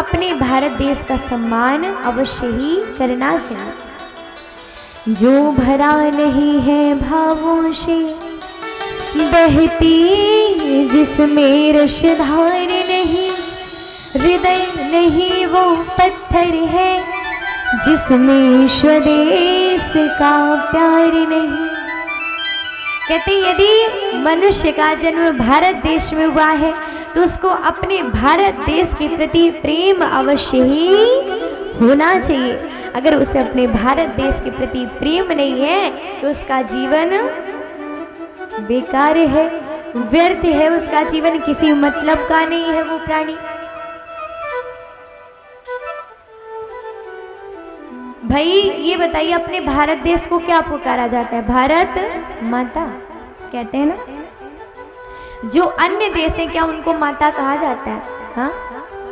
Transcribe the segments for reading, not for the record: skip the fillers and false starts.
अपने भारत देश का सम्मान अवश्य ही करना चाहिए। जो भरा नहीं है भावों से बहती जिसमें रसधार नहीं, हृदय नहीं वो पत्थर है जिसमें स्वदेश का प्यार नहीं। कहते यदि मनुष्य का जन्म भारत देश में हुआ है तो उसको अपने भारत देश के प्रति प्रेम अवश्य ही होना चाहिए। अगर उसे अपने भारत देश के प्रति प्रेम नहीं है तो उसका जीवन बेकार है, व्यर्थ है, उसका जीवन किसी मतलब का नहीं है वो प्राणी। भाई ये बताइए अपने भारत देश को क्या पुकारा जाता है? भारत माता कहते हैं ना। जो अन्य देश हैं क्या उनको माता कहा जाता है? हाँ,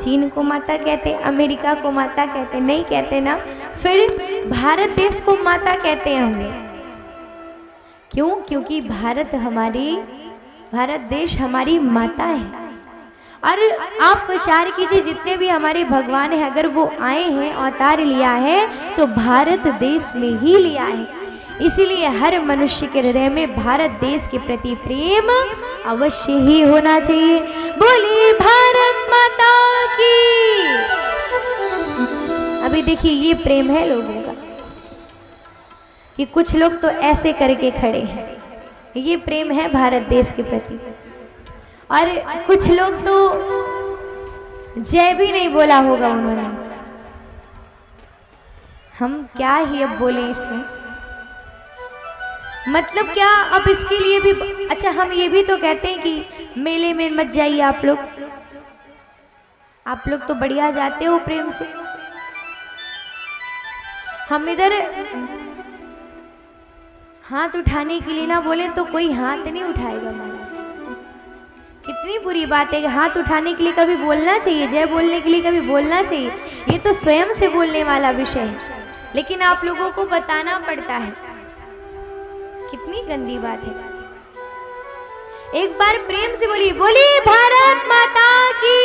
चीन को माता कहते, अमेरिका को माता कहते, नहीं कहते ना। फिर भारत देश को माता कहते हैं हमें, क्यों? क्योंकि भारत देश हमारी माता है। और आप विचार कीजिए जितने भी हमारे भगवान हैं अगर वो आए हैं अवतार लिया है तो भारत देश में ही लिया है। इसीलिए हर मनुष्य के हृदय में भारत देश के प्रति प्रेम अवश्य ही होना चाहिए। बोली भारत माता की। अभी देखिए ये प्रेम है लोगों का कि कुछ लोग तो ऐसे करके खड़े हैं, ये प्रेम है भारत देश के प्रति। और कुछ लोग तो जय भी नहीं बोला होगा उन्होंने। हम क्या ही अब बोले इसमें, मतलब क्या अब इसके लिए भी। अच्छा हम ये भी तो कहते हैं कि मेले में मत जाइए आप लोग तो बढ़िया जाते हो प्रेम से। हम इधर हाथ उठाने के लिए ना बोले तो कोई हाथ नहीं उठाएगा महाराज। कितनी बुरी बात है। हाथ उठाने के लिए कभी बोलना चाहिए, जय बोलने के लिए कभी बोलना चाहिए, ये तो स्वयं से बोलने वाला विषय है, लेकिन आप लोगों को बताना पड़ता है। कितनी गंदी बात है। एक बार प्रेम से बोली, बोली भारत माता की,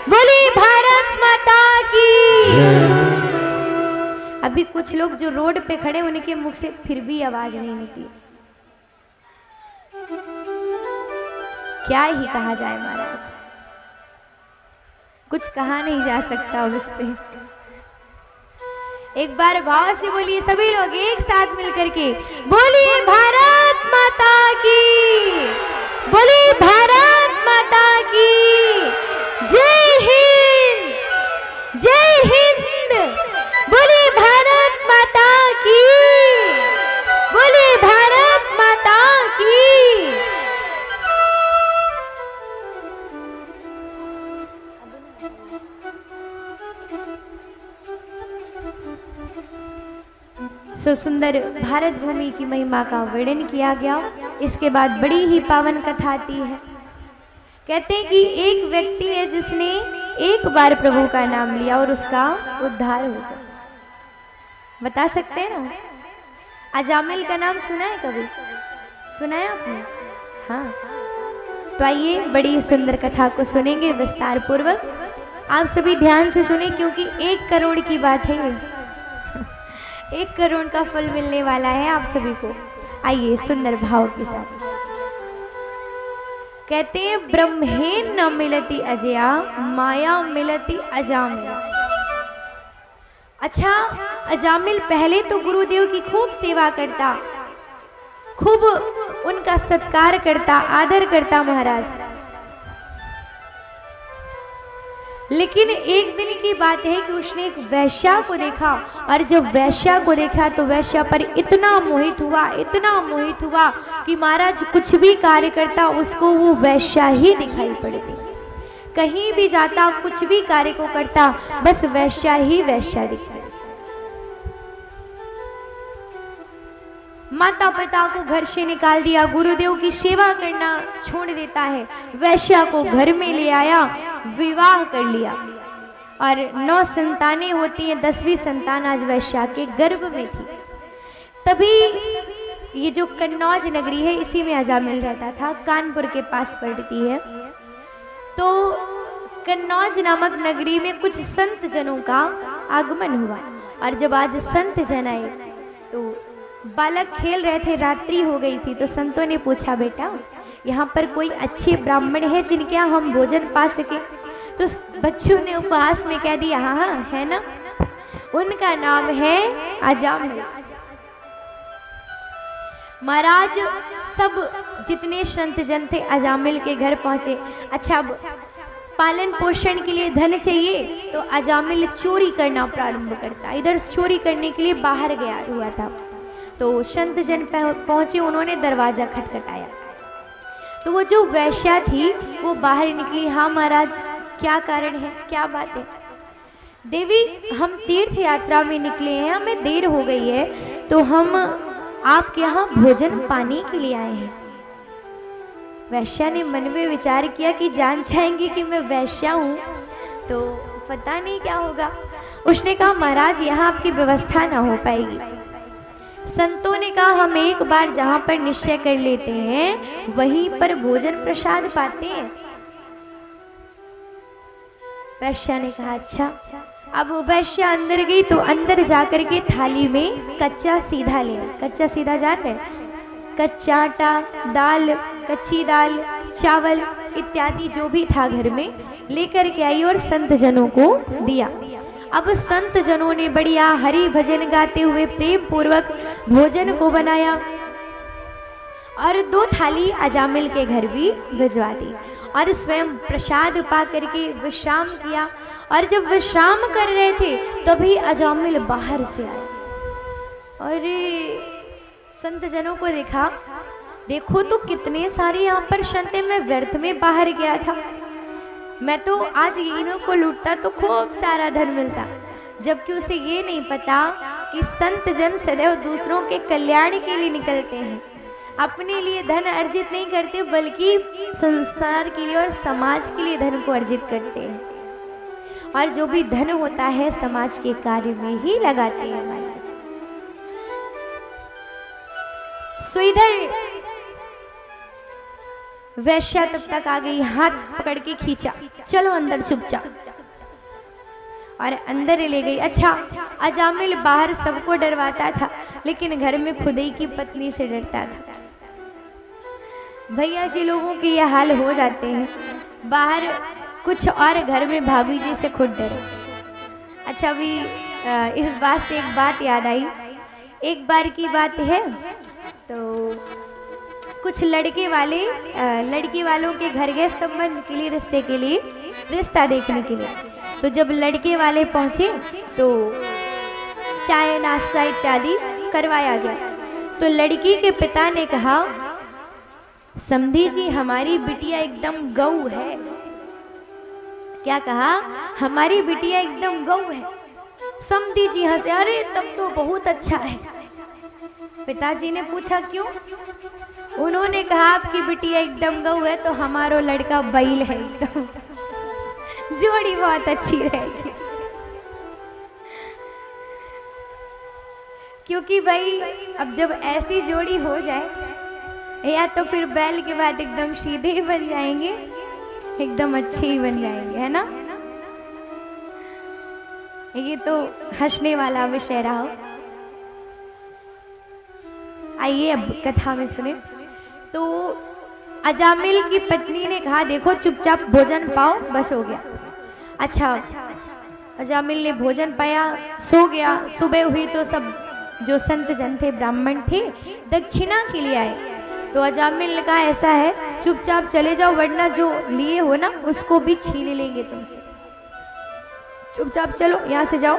बोली भारत माता की। अभी कुछ लोग जो रोड पे खड़े उनके मुख से फिर भी आवाज नहीं निकली। क्या ही कहा जाए महाराज, कुछ कहा नहीं जा सकता अब इस पे। एक बार भाव से बोलिए सभी लोग एक साथ मिलकर के, बोलिए भारत माता की, बोलिए भारत माता की। जय हिंद, जय हिंद, बोलिए भारत माता की, बोलिए भारत माता की। सो सुंदर भारत भूमि की महिमा का वर्णन किया गया। इसके बाद बड़ी ही पावन कथा आती है। कहते हैं कि एक व्यक्ति है जिसने एक बार प्रभु का नाम लिया और उसका उद्धार हो गया। बता सकते हैं ना? अजामिल का नाम सुना है कभी? सुना है आपने? हाँ, तो आइए बड़ी सुंदर कथा को सुनेंगे विस्तार पूर्वक। आप सभी ध्यान से सुने क्योंकि 1 करोड़ की बात है ये। 1 करोड़ का फल मिलने वाला है आप सभी को। आइए सुंदर भाव के साथ। कहते हैं ब्रह्मेन न मिलती अजया, माया मिलती अजामिल। अच्छा, अजामिल पहले तो गुरुदेव की खूब सेवा करता, खूब उनका सत्कार करता, आदर करता महाराज। लेकिन एक दिन की बात है कि उसने एक वैश्या को देखा, और जब वैश्या को देखा तो वैश्या पर इतना मोहित हुआ कि महाराज कुछ भी कार्य करता उसको वो वैश्या ही दिखाई पड़ती। कहीं भी जाता, कुछ भी कार्य को करता, बस वैश्या ही वैश्या दिखाई। माता पिता को घर से निकाल दिया, गुरुदेव की सेवा करना छोड़ देता है, वैश्या को घर में ले आया, विवाह कर लिया और 9 संतानें होती हैं। 10वीं संतान आज वैश्या के गर्भ में थी। तभी ये जो कन्नौज नगरी है इसी में अजामिल रहता था, कानपुर के पास पड़ती है। तो कन्नौज नामक नगरी में कुछ संत जनों का आगमन हुआ। और जब आज संत जन आए तो बालक खेल रहे थे, रात्रि हो गई थी, तो संतों ने पूछा, बेटा यहाँ पर कोई अच्छे ब्राह्मण है जिनके यहाँ हम भोजन पा सके? तो बच्चों ने उपहास में कह दिया, हाँ हाँ है ना, उनका नाम है अजामिल। महाराज सब जितने संत जन थे अजामिल के घर पहुंचे। अच्छा, अब पालन पोषण के लिए धन चाहिए तो अजामिल चोरी करना प्रारंभ करता। इधर चोरी करने के लिए बाहर गया हुआ था, तो संत जन पहुंचे, उन्होंने दरवाजा खटखटाया तो वो जो वैश्या थी वो बाहर निकली। हाँ महाराज, क्या कारण है, क्या बात है? देवी, हम तीर्थ यात्रा में निकले हैं, हमें देर हो गई है, तो हम आपके यहाँ भोजन पाने के लिए आए हैं। वैश्या ने मन में विचार किया कि जान जाएंगे कि मैं वैश्या हूँ तो पता नहीं क्या होगा। उसने कहा, महाराज यहाँ आपकी व्यवस्था ना हो पाएगी। संतों ने कहा, हम एक बार जहाँ पर निश्चय कर लेते हैं वहीं पर भोजन प्रसाद पाते हैं। वैश्या ने कहा, अच्छा। अब वैश्या अंदर गई तो अंदर जाकर के थाली में कच्चा सीधा लिया। कच्चा सीधा जान रहे? कच्चा आटा, दाल, कच्ची दाल, चावल इत्यादि जो भी था घर में लेकर के आई और संत जनों को दिया। अब संत जनों ने बढ़िया हरि भजन गाते हुए प्रेम पूर्वक भोजन को बनाया और 2 थाली अजामिल के घर भी भिजवा दी और स्वयं प्रसाद पा करके विश्राम किया। और जब विश्राम कर रहे थे तभी अजामिल बाहर से आए। अरे संत जनों को देखा, देखो तो कितने सारे यहाँ पर संत, मैं व्यर्थ में बाहर गया था, मैं तो आज इन्हों को लूटता तो खूब सारा धन मिलता। जबकि उसे ये नहीं पता कि संत जन सदैव दूसरों के कल्याण के लिए निकलते हैं, अपने लिए धन अर्जित नहीं करते बल्कि संसार के लिए और समाज के लिए धन को अर्जित करते हैं। और जो भी धन होता है समाज के कार्य में ही लगाते हैं महाराज। सो इधर वैश्या तब तक आ गई, हाथ पकड़ के खींचा, चलो अंदर चुपचाप, और अंदर ले गई। अच्छा, अजामिल बाहर सबको डरवाता था लेकिन घर में खुदाई की पत्नी से डरता था। भैया जी लोगों के ये हाल हो जाते हैं, बाहर कुछ और घर में भाभी जी से खुद डरे। अच्छा, अभी इस बात से एक बात याद आई। एक बार की बात है तो कुछ लड़की वालों के घर गए संबंध के लिए, रिश्ते के लिए, रिश्ता देखने के लिए। तो जब लड़के वाले पहुंचे तो चाय नाश्ता इत्यादि करवाया गया। तो लड़की के पिता ने कहा, समधी जी हमारी बिटिया एकदम गऊ है। क्या कहा? हमारी बिटिया एकदम गऊ है। समधी जी हंसे, अरे तब तो बहुत अच्छा है। पिताजी ने पूछा क्यों? उन्होंने कहा आपकी बिटिया एकदम गऊ है तो हमारो लड़का बैल है, एकदम जोड़ी बहुत अच्छी रहेगी। क्योंकि भाई अब जब ऐसी जोड़ी हो जाए या तो फिर बैल के बाद एकदम सीधे ही बन जाएंगे, एकदम अच्छे ही बन जाएंगे, है ना। ये तो हंसने वाला विषय रहा। आइए अब कथा में सुने। तो अजामिल की पत्नी ने कहा, देखो चुपचाप भोजन पाओ, बस हो गया। अच्छा, अजामिल ने भोजन पाया, सो गया। सुबह हुई तो सब जो संत जन थे, ब्राह्मण थे, दक्षिणा के लिए आए। तो अजामिल ने कहा, ऐसा है चुपचाप चले जाओ वरना जो लिए हो ना उसको भी छीन लेंगे तुमसे, चुपचाप चलो यहाँ से जाओ।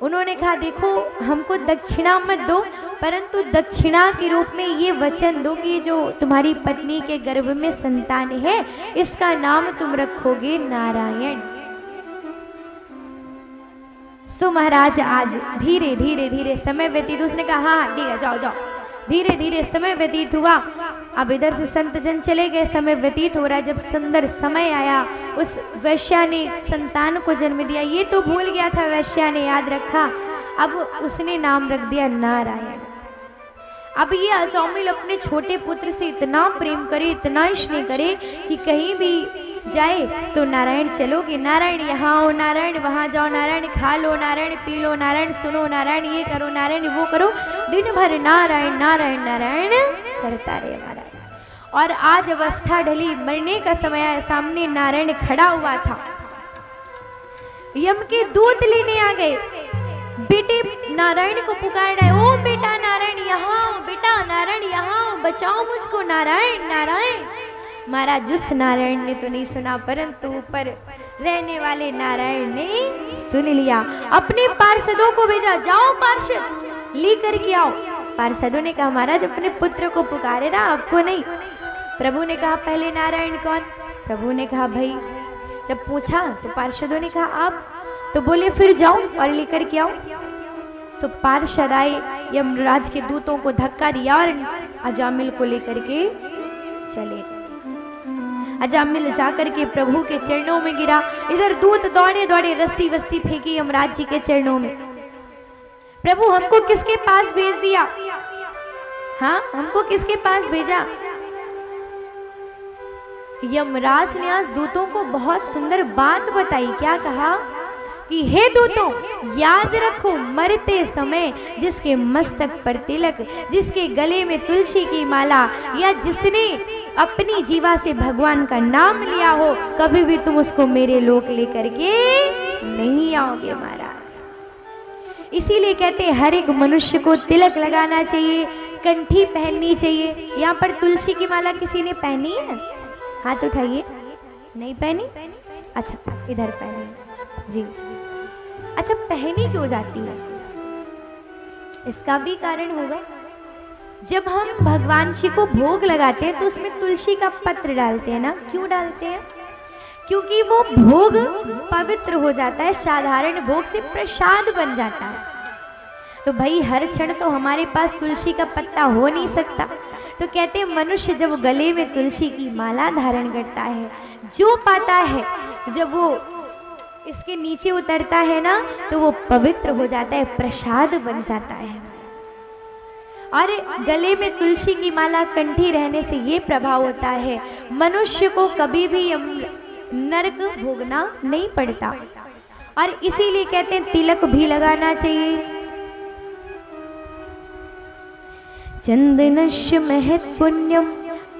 उन्होंने कहा, देखो हमको दक्षिणा मत दो, परंतु दक्षिणा के रूप में ये वचन दो कि जो तुम्हारी पत्नी के गर्भ में संतान है इसका नाम तुम रखोगे नारायण। सो महाराज आज धीरे धीरे धीरे समय व्यतीत, उसने कहा हाँ ठीक है जाओ जाओ। धीरे धीरे समय व्यतीत हुआ। अब इधर से संत जन चले गए, समय व्यतीत हो रहा है। जब सुंदर समय आया, उस वैश्या ने संतान को जन्म दिया। ये तो भूल गया था, वैश्या ने याद रखा। अब उसने नाम रख दिया नारायण। अब ये अजामिल अपने छोटे पुत्र से इतना प्रेम करे, इतना स्नेह करे कि कहीं भी जाए तो नारायण चलोगे, नारायण यहाँ आओ, नारायण वहाँ जाओ, नारायण खा लो, नारायण पी लो, नारायण सुनो, नारायण ये करो, नारायण वो करो, दिन भर नारायण नारायण नारायण करता रहे महाराज। और आज अवस्था ढली, मरने का समय आया, सामने नारायण खड़ा हुआ था। यम के दूत लेने आ गए, बेटे नारायण को पुकार रहे, ओ बेटा नारायण यहाँ आओ, बेटा नारायण यहाँ आओ, बचाओ मुझको नारायण नारायण। महाराज उस नारायण ने तो नहीं सुना, परंतु ऊपर रहने वाले नारायण ने सुन लिया। अपने पार्षदों को भेजा, जाओ पार्षद लेकर के आओ। पार्षदों ने कहा महाराज अपने पुत्र को पुकारे ना, आपको नहीं। प्रभु ने कहा पहले नारायण कौन? प्रभु ने कहा भाई, जब पूछा तो पार्षदों ने कहा आप, तो बोले फिर जाओ और लेकर के आओ। सो पार्षद आए, यमराज के दूतों को धक्का दिया और अजामिल को लेकर के चले। अजामिल जाकर के प्रभु के चरणों में गिरा। इधर दूत दौड़े दौड़े रस्सी वस्सी फेंकी यमराज जी के चरणों में। प्रभु हमको किसके पास भेज दिया? हाँ, हमको किसके पास भेजा? यमराज ने आज दूतों को बहुत सुंदर बात बताई। क्या कहा कि हे दूतों, याद रखो मरते समय जिसके मस्तक पर तिलक, जिसके गले में तुलसी की माला, या जिसने अपनी जीवा से भगवान का नाम लिया हो, कभी भी तुम उसको मेरे लोक लेकर के नहीं आओगे महाराज। इसीलिए कहते हैं हर एक मनुष्य को तिलक लगाना चाहिए, कंठी पहननी चाहिए। यहाँ पर तुलसी की माला किसी ने पहनी है? हाथ उठाइए। नहीं पहनी? अच्छा, इधर पहनी जी। अच्छा, पहनी क्यों जाती है? इसका भी कारण होगा। जब हम भगवान जी को भोग लगाते हैं तो उसमें तुलसी का पत्र डालते हैं ना। क्यों डालते हैं? क्योंकि वो भोग पवित्र हो जाता है, साधारण भोग से प्रसाद बन जाता है। तो भाई हर क्षण तो हमारे पास तुलसी का पत्ता हो नहीं सकता। तो कहते हैं मनुष्य जब गले में तुलसी की माला धारण करता है, जो पाता है, जब वो इसके नीचे उतरता है ना, तो वो पवित्र हो जाता है, प्रसाद बन जाता है। और गले में तुलसी की माला कंठी रहने से ये प्रभाव होता है, मनुष्य को कभी भी नरक भोगना नहीं पड़ता। और इसीलिए कहते हैं तिलक भी लगाना चाहिए। चंदनस्य महत् पुण्यम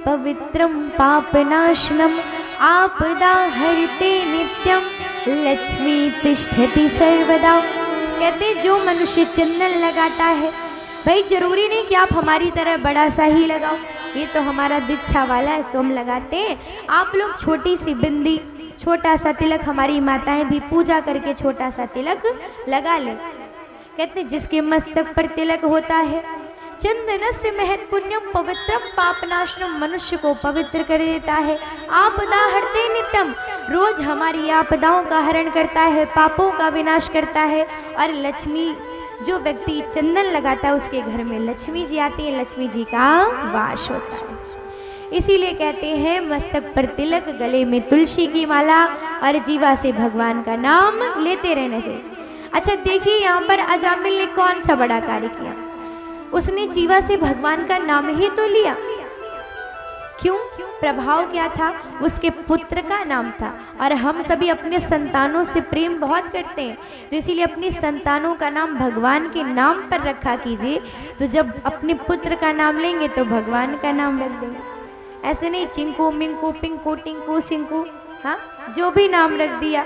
पवित्रम पापनाशनम आपदा हरते नित्यम लक्ष्मी तिष्ठति सर्वदा। कहते जो मनुष्य चंदन लगाता है, भाई जरूरी नहीं कि आप हमारी तरह बड़ा सा ही लगाओ, ये तो हमारा दीक्षा वाला है सो हम लगाते हैं। आप लोग छोटी सी बिंदी, छोटा सा तिलक, हमारी माताएं भी पूजा करके छोटा सा तिलक लगा ले। कहते जिसके मस्तक पर तिलक होता है, चंदनस्य महत् पुण्यम पवित्रम पापनाशनम, मनुष्य को पवित्र कर देता है। आपदा हरते नित्यम, रोज हमारी आपदाओं का हरण करता है, पापों का विनाश करता है। और लक्ष्मी, जो व्यक्ति चंदन लगाता है उसके घर में लक्ष्मी जी आती है, लक्ष्मी जी का वास होता है। इसीलिए कहते हैं मस्तक पर तिलक, गले में तुलसी की माला और जीवा से भगवान का नाम लेते रहना चाहिए। अच्छा देखिए, यहाँ पर अजामिल ने कौन सा बड़ा कार्य किया? उसने जीवा से भगवान का नाम ही तो लिया। क्यों? प्रभाव क्या था? उसके पुत्र का नाम था। और हम सभी अपने संतानों से प्रेम बहुत करते हैं, तो इसीलिए अपनी संतानों का नाम भगवान के नाम पर रखा कीजिए। तो जब अपने पुत्र का नाम लेंगे तो भगवान का नाम रख देंगे। ऐसे नहीं चिंकू मिंकू पिंकू टिंकू सिंकू, हाँ जो भी नाम रख दिया,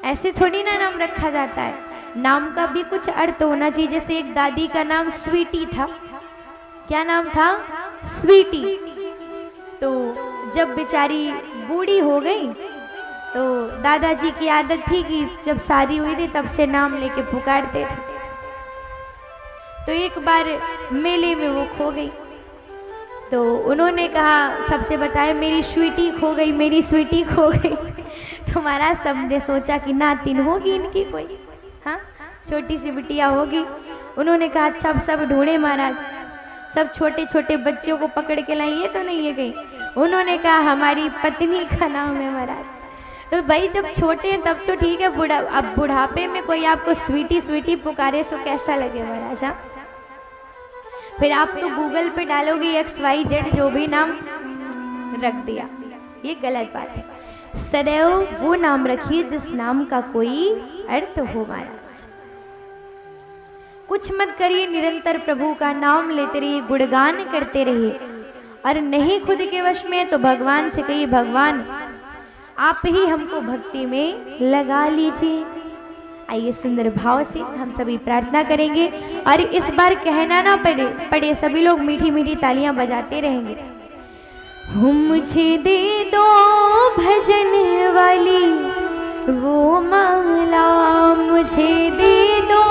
ऐसे थोड़ी ना नाम रखा जाता है। नाम का भी कुछ अर्थ होना चाहिए। जैसे एक दादी का नाम स्वीटी था। क्या नाम था? स्वीटी। तो जब बेचारी बूढ़ी हो गई तो दादाजी की आदत थी कि जब शादी हुई थी तब से नाम लेके पुकारते थे। तो एक बार मेले में वो खो गई, तो उन्होंने कहा, सबसे बताया मेरी स्वीटी खो गई, मेरी स्वीटी खो गई। तो महाराज सबने सोचा कि नातिन होगी इनकी कोई, हाँ छोटी सी बिटिया होगी। उन्होंने कहा अच्छा अब सब ढूंढे महाराज, सब छोटे छोटे बच्चों को पकड़ के लाई, ये तो नहीं है कहीं। उन्होंने कहा हमारी पत्नी का नाम है महाराज। तो भाई जब छोटे हैं तब तो ठीक है, अब बुढ़ापे में कोई आपको स्वीटी स्वीटी पुकारे सो कैसा लगे महाराज? हाँ फिर आप तो गूगल पे डालोगे XYZ जो भी नाम, रख दिया, ये गलत बात है। सदैव वो नाम रखिए जिस नाम का कोई अर्थ हो महाराज। कुछ मत करिए, निरंतर प्रभु का नाम लेते रहिए, गुणगान करते रहिए। और नहीं खुद के वश में तो भगवान से कहिए, भगवान आप ही हमको भक्ति में लगा लीजिए। आइए सुंदर भाव से हम सभी प्रार्थना करेंगे और इस बार कहना ना पड़े सभी लोग मीठी मीठी तालियां बजाते रहेंगे। मुझे दे दो भजन वाली वो माला, मुझे दे दो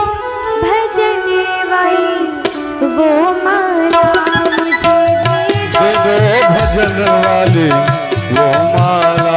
भजन वाली वो माला, मुझे दे दो भजन वाली वो माला,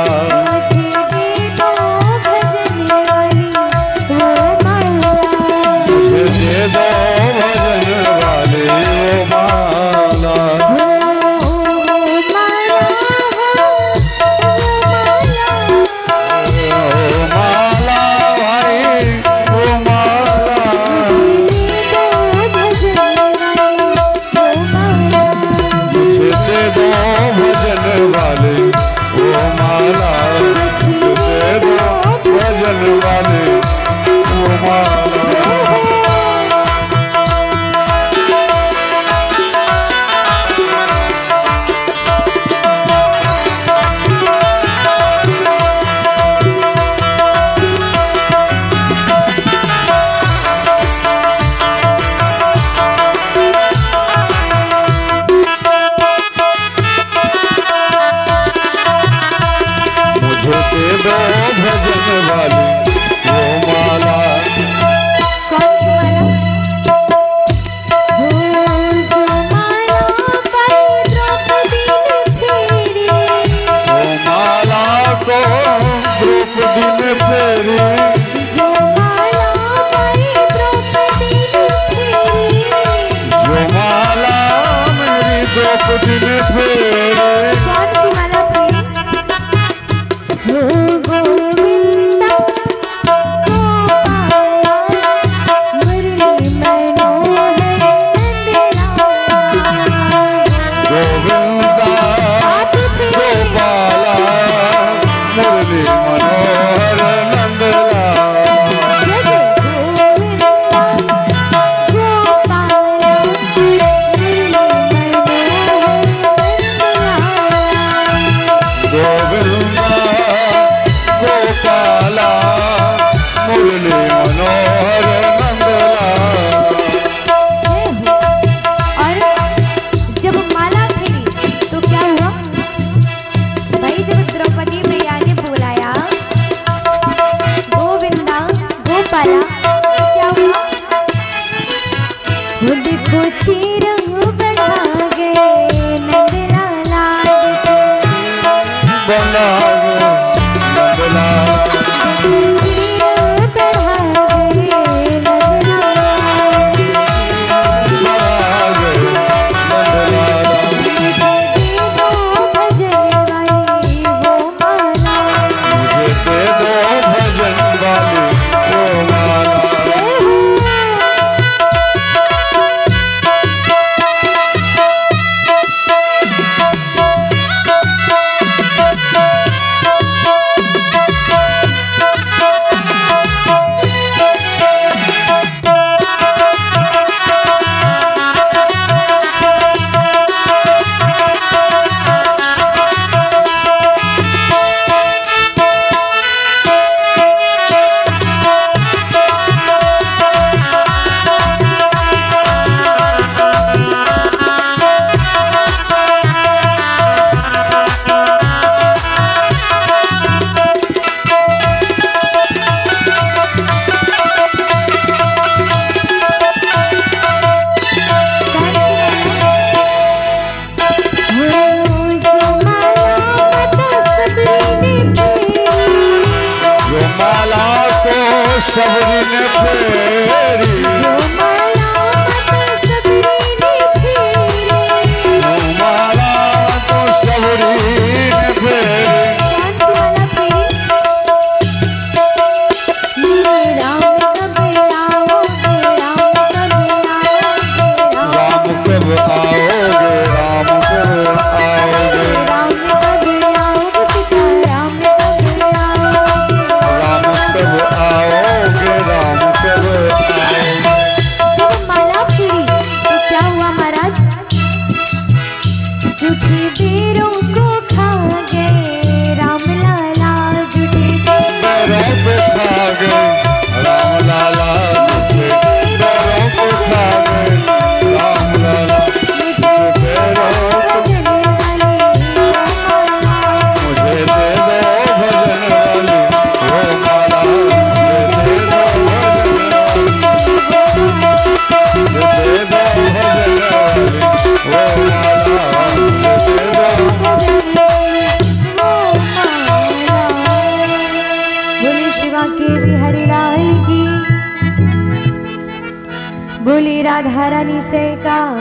राधा रानी सरकार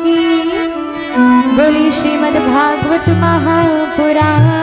की। बोली श्रीमद् भागवत महापुराण